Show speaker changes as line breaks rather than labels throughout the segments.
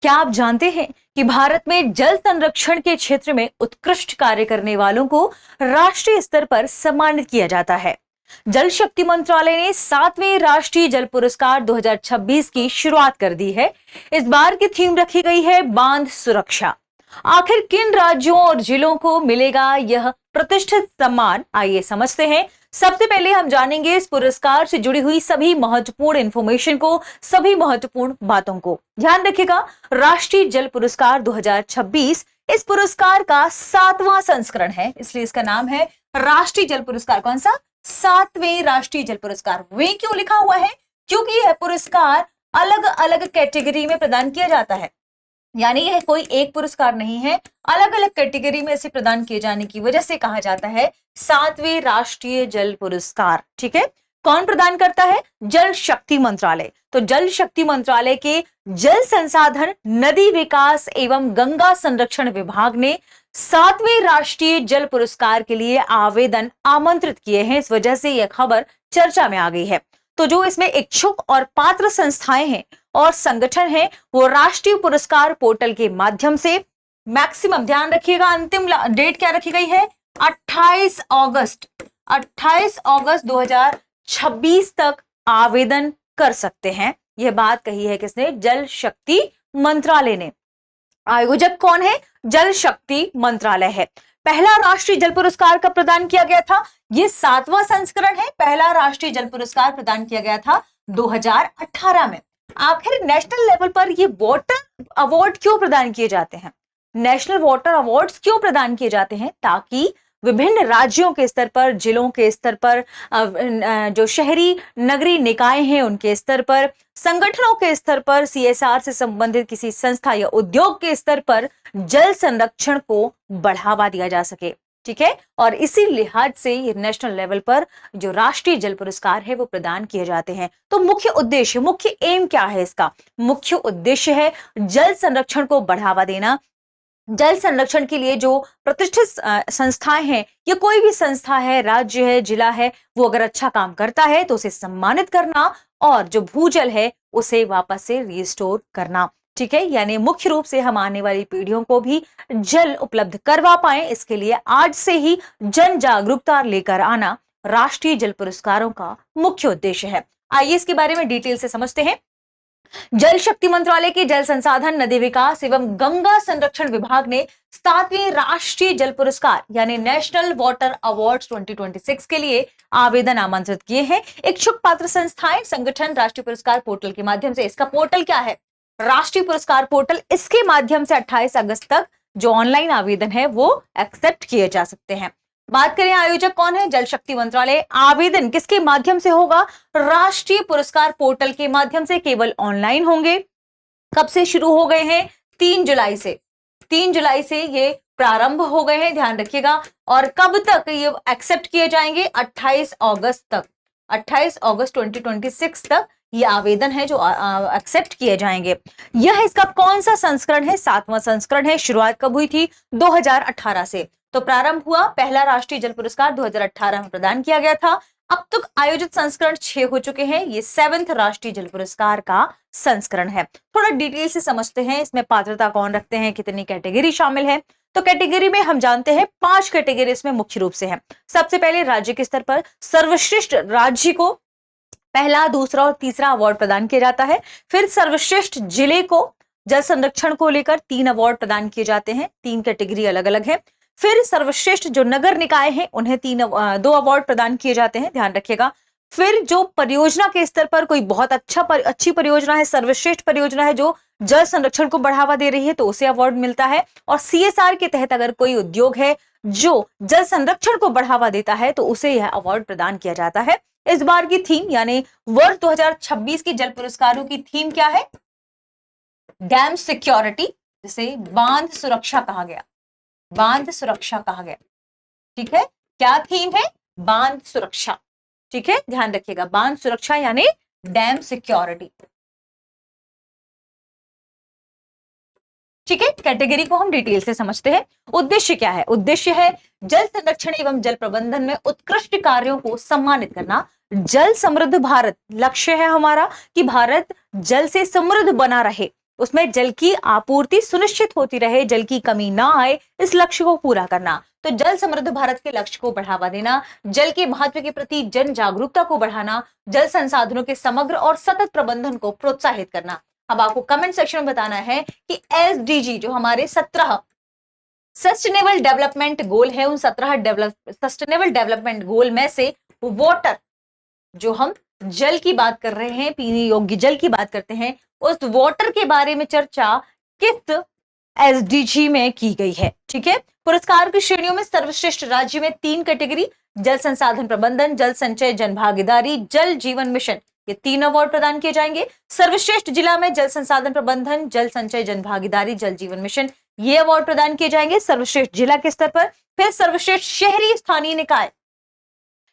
क्या आप जानते हैं कि भारत में जल संरक्षण के क्षेत्र में उत्कृष्ट कार्य करने वालों को राष्ट्रीय स्तर पर सम्मानित किया जाता है। जल शक्ति मंत्रालय ने 7वें राष्ट्रीय जल पुरस्कार 2026 की शुरुआत कर दी है। इस बार की थीम रखी गई है बांध सुरक्षा। आखिर किन राज्यों और जिलों को मिलेगा यह प्रतिष्ठित सम्मान, आइए समझते हैं। सबसे पहले हम जानेंगे इस पुरस्कार से जुड़ी हुई सभी महत्वपूर्ण इंफॉर्मेशन को, सभी महत्वपूर्ण बातों को। ध्यान रखिएगा, राष्ट्रीय जल पुरस्कार 2026 इस पुरस्कार का 7वां संस्करण है, इसलिए इसका नाम है राष्ट्रीय जल पुरस्कार। कौन सा? 7वें राष्ट्रीय जल पुरस्कार। वे क्यों लिखा हुआ है? क्योंकि यह पुरस्कार अलग अलग कैटेगरी में प्रदान किया जाता है, यानी यह कोई एक पुरस्कार नहीं है, अलग अलग कैटेगरी में इसे प्रदान किए जाने की वजह से कहा जाता है 7वें राष्ट्रीय जल पुरस्कार। ठीक है, कौन प्रदान करता है? जल शक्ति मंत्रालय। तो जल शक्ति मंत्रालय के जल संसाधन, नदी विकास एवं गंगा संरक्षण विभाग ने 7वें राष्ट्रीय जल पुरस्कार के लिए आवेदन आमंत्रित किए हैं। इस वजह से यह खबर चर्चा में आ गई है। तो जो इसमें इच्छुक और पात्र संस्थाएं हैं और संगठन हैं, वो राष्ट्रीय पुरस्कार पोर्टल के माध्यम से मैक्सिमम, ध्यान रखिएगा, अंतिम डेट क्या रखी गई है? 28 अगस्त 2026 तक आवेदन कर सकते हैं। यह बात कही है किसने? जल शक्ति मंत्रालय ने। आयोजक कौन है? जल शक्ति मंत्रालय है। पहला राष्ट्रीय जल पुरस्कार कब प्रदान किया गया था? यह 7वां संस्करण है। पहला राष्ट्रीय जल पुरस्कार प्रदान किया गया था 2018 में। आखिर नेशनल लेवल पर ये वाटर अवार्ड क्यों प्रदान किए जाते हैं? नेशनल वाटर अवार्ड्स क्यों प्रदान किए जाते हैं? ताकि विभिन्न राज्यों के स्तर पर, जिलों के स्तर पर, जो शहरी नगरीय निकाय हैं उनके स्तर पर, संगठनों के स्तर पर, CSR से संबंधित किसी संस्था या उद्योग के स्तर पर जल संरक्षण को बढ़ावा दिया जा सके। ठीक है, और इसी लिहाज से ये नेशनल लेवल पर जो राष्ट्रीय जल पुरस्कार है वो प्रदान किए जाते हैं। तो मुख्य उद्देश्य, मुख्य एम क्या है इसका? मुख्य उद्देश्य है जल संरक्षण को बढ़ावा देना। जल संरक्षण के लिए जो प्रतिष्ठित संस्थाएं हैं, या कोई भी संस्था है, राज्य है, जिला है, वो अगर अच्छा काम करता है तो उसे सम्मानित करना, और जो भूजल है उसे वापस से रिस्टोर करना। ठीक है, यानी मुख्य रूप से हम आने वाली पीढ़ियों को भी जल उपलब्ध करवा पाए, इसके लिए आज से ही जन जागरूकता लेकर आना राष्ट्रीय जल पुरस्कारों का मुख्य उद्देश्य है। आइए इसके बारे में डिटेल से समझते हैं। जल शक्ति मंत्रालय के जल संसाधन, नदी विकास एवं गंगा संरक्षण विभाग ने 7वें राष्ट्रीय जल पुरस्कार यानी नेशनल वाटर अवार्ड्स 2026 के लिए आवेदन आमंत्रित किए हैं। इच्छुक पात्र संस्थाएं, संगठन राष्ट्रीय पुरस्कार पोर्टल के माध्यम से, इसका पोर्टल क्या है? राष्ट्रीय पुरस्कार पोर्टल। इसके माध्यम से 28 अगस्त तक जो ऑनलाइन आवेदन है वो एक्सेप्ट किए जा सकते हैं। बात करें आयोजक कौन है? जल शक्ति मंत्रालय। आवेदन किसके माध्यम से होगा? राष्ट्रीय पुरस्कार पोर्टल के माध्यम से, केवल ऑनलाइन होंगे। कब से शुरू हो गए हैं? 3 जुलाई से। 3 जुलाई से ये प्रारंभ हो गए हैं, ध्यान रखिएगा। और कब तक ये एक्सेप्ट किए जाएंगे? 28 अगस्त तक। 28 अगस्त 2026 तक ये आवेदन है जो एक्सेप्ट किए जाएंगे। यह इसका कौन सा संस्करण है? 7वां संस्करण है। शुरुआत कब हुई थी? 2018 से। तो प्रारंभ हुआ, पहला राष्ट्रीय जल पुरस्कार 2018 में प्रदान किया गया था। अब तक आयोजित संस्करण 6 हो चुके हैं। ये 7th राष्ट्रीय जल पुरस्कार का संस्करण है। थोड़ा डिटेल से समझते हैं, इसमें पात्रता कौन रखते हैं, कितनी कैटेगरी शामिल है। तो कैटेगरी में हम जानते हैं 5 कैटेगरी इसमें मुख्य रूप से है। सबसे पहले राज्य के स्तर पर सर्वश्रेष्ठ राज्य को पहला, दूसरा और तीसरा अवार्ड प्रदान किया जाता है। फिर सर्वश्रेष्ठ जिले को जल संरक्षण को लेकर 3 अवार्ड प्रदान किए जाते हैं। 3 कैटेगरी अलग अलग है। फिर सर्वश्रेष्ठ जो नगर निकाय हैं उन्हें 2 अवार्ड प्रदान किए जाते हैं, ध्यान रखिएगा। फिर जो परियोजना के स्तर पर कोई बहुत अच्छी परियोजना है, सर्वश्रेष्ठ परियोजना है जो जल संरक्षण को बढ़ावा दे रही है, तो उसे अवार्ड मिलता है। और CSR के तहत अगर कोई उद्योग है जो जल संरक्षण को बढ़ावा देता है तो उसे यह अवार्ड प्रदान किया जाता है। इस बार की थीम यानी वर्ष 2026 की जल पुरस्कारों की थीम क्या है? डैम सिक्योरिटी, जिसे बांध सुरक्षा कहा गया। बांध सुरक्षा कहा गया। ठीक है, क्या थीम है? बांध सुरक्षा। ठीक है, ध्यान रखिएगा, बांध सुरक्षा यानी डैम सिक्योरिटी। ठीक है, कैटेगरी को हम डिटेल से समझते हैं। उद्देश्य क्या है? उद्देश्य है जल संरक्षण एवं जल प्रबंधन में उत्कृष्ट कार्यों को सम्मानित करना। जल समृद्ध भारत लक्ष्य है हमारा कि भारत जल से समृद्ध बना रहे। उसमें जल की आपूर्ति सुनिश्चित होती रहे, जल की कमी ना आए, इस लक्ष्य को पूरा करना। तो जल समृद्ध भारत के लक्ष्य को बढ़ावा देना, जल के महत्व के प्रति जन जागरूकता को बढ़ाना, जल संसाधनों के समग्र और सतत प्रबंधन को प्रोत्साहित करना। अब आपको कमेंट सेक्शन में बताना है कि एसडीजी जो हमारे 17 सस्टेनेबल डेवलपमेंट गोल है, उन 17 सस्टेनेबल डेवलपमेंट गोल में से वाटर, जो हम जल की बात कर रहे हैं, पीने योग्य जल की बात करते हैं, उस वाटर के बारे में चर्चा किस एसडीजी में की गई है। ठीक है, पुरस्कार की श्रेणियों में सर्वश्रेष्ठ राज्य में 3 कैटेगरी, जल संसाधन प्रबंधन, जल संचय, जन भागीदारी, जल जीवन मिशन, ये 3 अवार्ड प्रदान किए जाएंगे। सर्वश्रेष्ठ जिला में जल संसाधन प्रबंधन, जल संचय, जन भागीदारी, जल जीवन मिशन, ये अवार्ड प्रदान किए जाएंगे सर्वश्रेष्ठ जिला के स्तर पर। फिर सर्वश्रेष्ठ शहरी स्थानीय निकाय,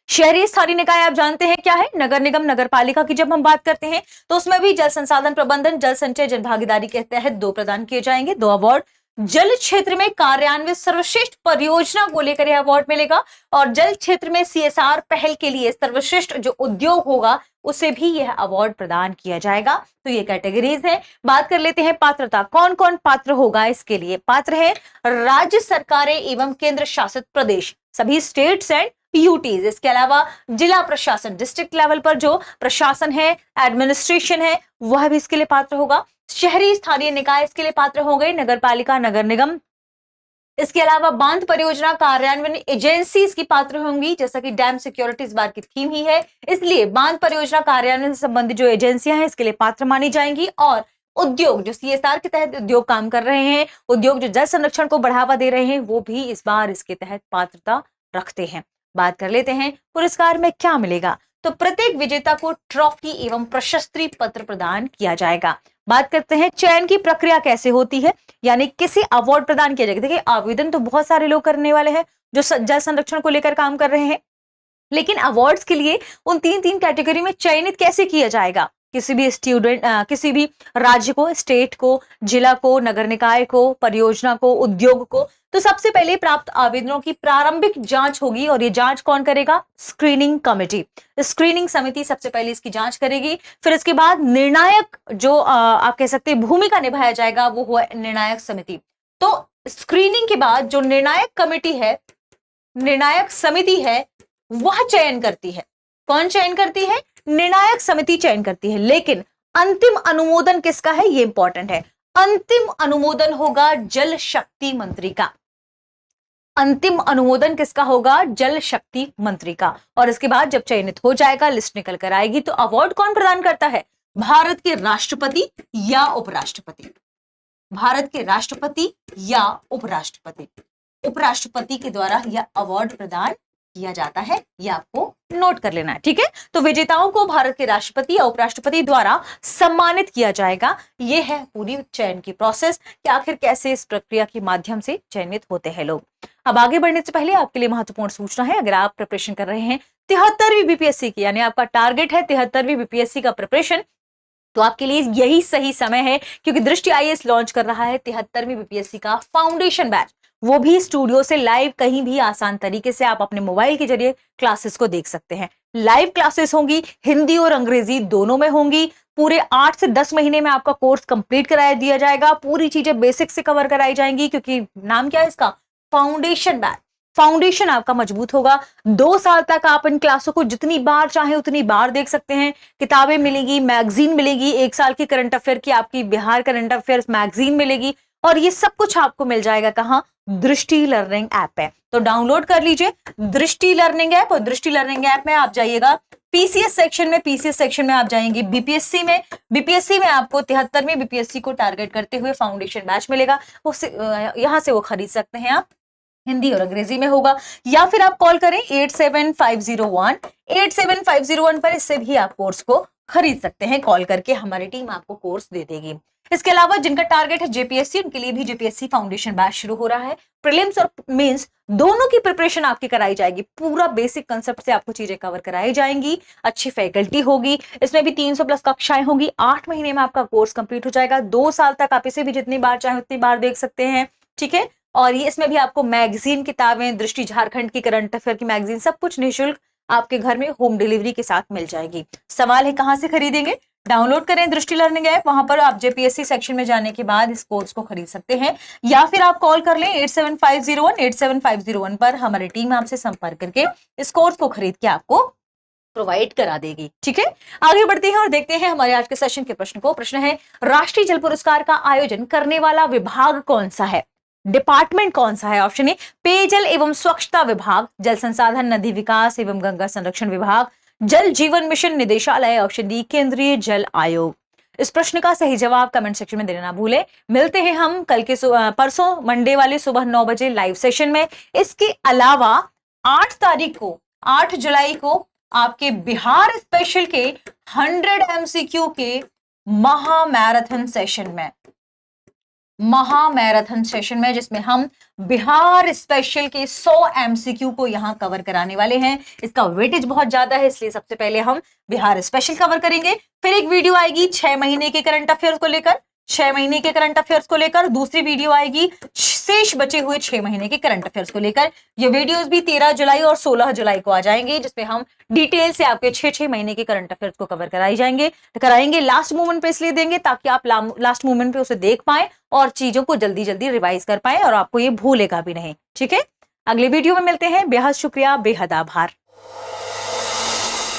शहरी स्थानीय निकाय आप जानते हैं क्या है, नगर निगम, नगर पालिका की जब हम बात करते हैं तो उसमें भी जल संसाधन प्रबंधन, जल संचय, जन भागीदारी के तहत 2 प्रदान किए जाएंगे, 2 अवार्ड। जल क्षेत्र में कार्यान्वित सर्वश्रेष्ठ परियोजना को लेकर यह अवार्ड मिलेगा, और जल क्षेत्र में सीएसआर पहल के लिए सर्वश्रेष्ठ जो उद्योग होगा उसे भी यह अवार्ड प्रदान किया जाएगा। तो ये कैटेगरीज है। बात कर लेते हैं पात्रता, कौन कौन पात्र होगा इसके लिए। पात्र है राज्य सरकारें एवं केंद्र शासित प्रदेश, सभी स्टेट्स एंड यूटीज। इसके अलावा जिला प्रशासन, डिस्ट्रिक्ट लेवल पर जो प्रशासन है, एडमिनिस्ट्रेशन है, वह भी इसके लिए पात्र होगा। शहरी स्थानीय निकाय इसके लिए पात्र होंगे, नगर पालिका, नगर निगम। इसके अलावा बांध परियोजना कार्यान्वयन एजेंसी इसकी पात्र होंगी, जैसा कि डैम सिक्योरिटी इस बार की थीम ही है, इसलिए बांध परियोजना कार्यान्वयन से संबंधित जो एजेंसियां हैं इसके लिए पात्र मानी जाएंगी। और उद्योग जो सीएसआर के तहत उद्योग काम कर रहे हैं, उद्योग जो जल संरक्षण को बढ़ावा दे रहे हैं, वो भी इस बार इसके तहत पात्रता रखते हैं। बात कर लेते हैं पुरस्कार में क्या मिलेगा। तो प्रत्येक विजेता को ट्रॉफी एवं प्रशस्ति पत्र प्रदान किया जाएगा। बात करते हैं चयन की प्रक्रिया कैसे होती है, यानी किसी अवार्ड प्रदान किया जाएगा। देखिए, आवेदन तो बहुत सारे लोग करने वाले हैं जो जल संरक्षण को लेकर काम कर रहे हैं, लेकिन अवार्ड्स के लिए उन 3 कैटेगरी में चयनित कैसे किया जाएगा। किसी भी स्टूडेंट, किसी भी राज्य को, स्टेट को, जिला को, नगर निकाय को, परियोजना को, उद्योग को, तो सबसे पहले प्राप्त आवेदनों की प्रारंभिक जांच होगी, और ये जांच कौन करेगा? स्क्रीनिंग कमेटी, स्क्रीनिंग समिति सबसे पहले इसकी जांच करेगी। फिर इसके बाद निर्णायक जो आप कह सकते हैं भूमिका निभाया जाएगा, वो हुआ निर्णायक समिति। तो स्क्रीनिंग के बाद जो निर्णायक कमेटी है, निर्णायक समिति है, वह चयन करती है। कौन चयन करती है? निर्णायक समिति चयन करती है। लेकिन अंतिम अनुमोदन किसका है, ये इंपॉर्टेंट है। अंतिम अनुमोदन होगा जल शक्ति मंत्री का। अंतिम अनुमोदन किसका होगा? जल शक्ति मंत्री का। और इसके बाद जब चयनित हो जाएगा, लिस्ट निकल कर आएगी, तो अवार्ड कौन प्रदान करता है? भारत के राष्ट्रपति या उपराष्ट्रपति। भारत के राष्ट्रपति या उपराष्ट्रपति, उपराष्ट्रपति के द्वारा यह अवार्ड प्रदान किया जाता है। यह आपको नोट कर लेना है, ठीक है। तो विजेताओं को भारत के राष्ट्रपति या उपराष्ट्रपति द्वारा सम्मानित किया जाएगा। यह है पूरी चयन की प्रोसेस कि आखिर कैसे इस प्रक्रिया के माध्यम से चयनित होते हैं लोग। अब आगे बढ़ने से पहले आपके लिए महत्वपूर्ण सूचना है। अगर आप प्रिपरेशन कर रहे हैं 73वीं बीपीएससी की, यानी आपका टारगेट है 73वीं बीपीएससी का प्रिपरेशन, तो आपके लिए यही सही समय है, क्योंकि दृष्टि आईएएस लॉन्च कर रहा है 73वीं बीपीएससी का फाउंडेशन बैच। वो भी स्टूडियो से लाइव, कहीं भी आसान तरीके से आप अपने मोबाइल के जरिए क्लासेस को देख सकते हैं। लाइव क्लासेस होंगी, हिंदी और अंग्रेजी दोनों में होंगी। पूरे 8 से 10 महीने में आपका कोर्स कंप्लीट करा दिया जाएगा। पूरी चीजें बेसिक से कवर कराई जाएंगी, क्योंकि नाम क्या है इसका? Foundation batch. फाउंडेशन आपका मजबूत होगा। 2 साल तक आप इन क्लासों को जितनी बार चाहे उतनी बार देख सकते हैं। किताबें मिलेगी, मैगजीन मिलेगी, 1 साल की करंट अफेयर की आपकी बिहार करंट अफेयर्स मैगजीन मिलेगी, और ये सब कुछ आपको मिल जाएगा कहाँ? दृष्टि लर्निंग ऐप है। तो डाउनलोड कर लीजिए दृष्टि लर्निंग ऐप, और दृष्टि लर्निंग ऐप में आप जाइएगा पीसीएस सेक्शन में, पीसीएस सेक्शन में आप जाएंगे बीपीएससी में, बीपीएससी में आपको 73वीं बीपीएससी को टारगेट करते हुए फाउंडेशन बैच मिलेगा। यहां से वो खरीद सकते हैं आप, हिंदी और अंग्रेजी में होगा, या फिर आप कॉल करें 87501 पर, इससे भी आप कोर्स को खरीद सकते हैं। कॉल करके हमारी टीम आपको कोर्स दे देगी। इसके अलावा जिनका टारगेट है जेपीएससी, उनके लिए भी जेपीएससी फाउंडेशन बैच शुरू हो रहा है। प्रीलिम्स और मेंस दोनों की प्रिपरेशन आपकी कराई जाएगी। पूरा बेसिक कंसेप्ट से आपको चीजें कवर कराई जाएंगी। अच्छी फैकल्टी होगी, इसमें भी 300 प्लस कक्षाएं होंगी। 8 महीने में आपका कोर्स कंप्लीट हो जाएगा। 2 साल तक आप इसे भी जितनी बार चाहे उतनी बार देख सकते हैं, ठीक है। और ये इसमें भी आपको मैगजीन, किताबें, दृष्टि झारखंड की करंट अफेयर की मैगजीन, सब कुछ निःशुल्क आपके घर में होम डिलीवरी के साथ मिल जाएगी। सवाल है कहां से खरीदेंगे? डाउनलोड करें दृष्टि लर्निंग ऐप, वहां पर आप जेपीएससी सेक्शन में जाने के बाद इस कोर्स को खरीद सकते हैं, या फिर आप कॉल कर लें 8750187501 पर। हमारी टीम आपसे संपर्क करके इस कोर्स को खरीद के आपको प्रोवाइड करा देगी। ठीक है, आगे बढ़ते हैं और देखते हैं हमारे आज के सेशन के प्रश्न को। प्रश्न है, राष्ट्रीय जल पुरस्कार का आयोजन करने वाला विभाग कौन सा है? डिपार्टमेंट कौन सा है? ऑप्शन ए पेयजल एवं स्वच्छता विभाग, जल संसाधन नदी विकास एवं गंगा संरक्षण विभाग, जल जीवन मिशन निदेशालय, ऑप्शन डी केंद्रीय जल आयोग। इस प्रश्न का सही जवाब कमेंट सेक्शन में देना ना भूलें। मिलते हैं हम कल के परसों मंडे वाले सुबह 9 बजे लाइव सेशन में। इसके अलावा 8 तारीख को, 8 जुलाई को आपके बिहार स्पेशल के 100 एमसीक्यू के महामैराथन सेशन में जिसमें हम बिहार स्पेशल के 100 एमसीक्यू को यहां कवर कराने वाले हैं। इसका वेटेज बहुत ज्यादा है, इसलिए सबसे पहले हम बिहार स्पेशल कवर करेंगे, फिर एक वीडियो आएगी 6 महीने के करंट अफेयर्स को लेकर, 6 महीने के करंट अफेयर्स को लेकर, दूसरी वीडियो आएगी शेष बचे हुए 6 महीने के करंट अफेयर्स को लेकर। ये वीडियोस भी 13 जुलाई और 16 जुलाई को आ जाएंगे, जिसमें हम डिटेल से आपके 6 महीने के करंट अफेयर्स को कवर कराएंगे। लास्ट मोमेंट पे इसलिए देंगे ताकि आप लास्ट मोमेंट पे उसे देख पाए और चीजों को जल्दी जल्दी रिवाइज कर पाए और आपको ये भूलेगा भी नहीं। ठीक है, अगले वीडियो में मिलते हैं। बेहद शुक्रिया, बेहद आभार।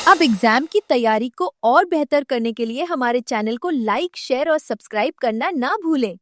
अब एग्जाम की तैयारी को और बेहतर करने के लिए हमारे चैनल को लाइक, शेयर और सब्सक्राइब करना ना भूलें।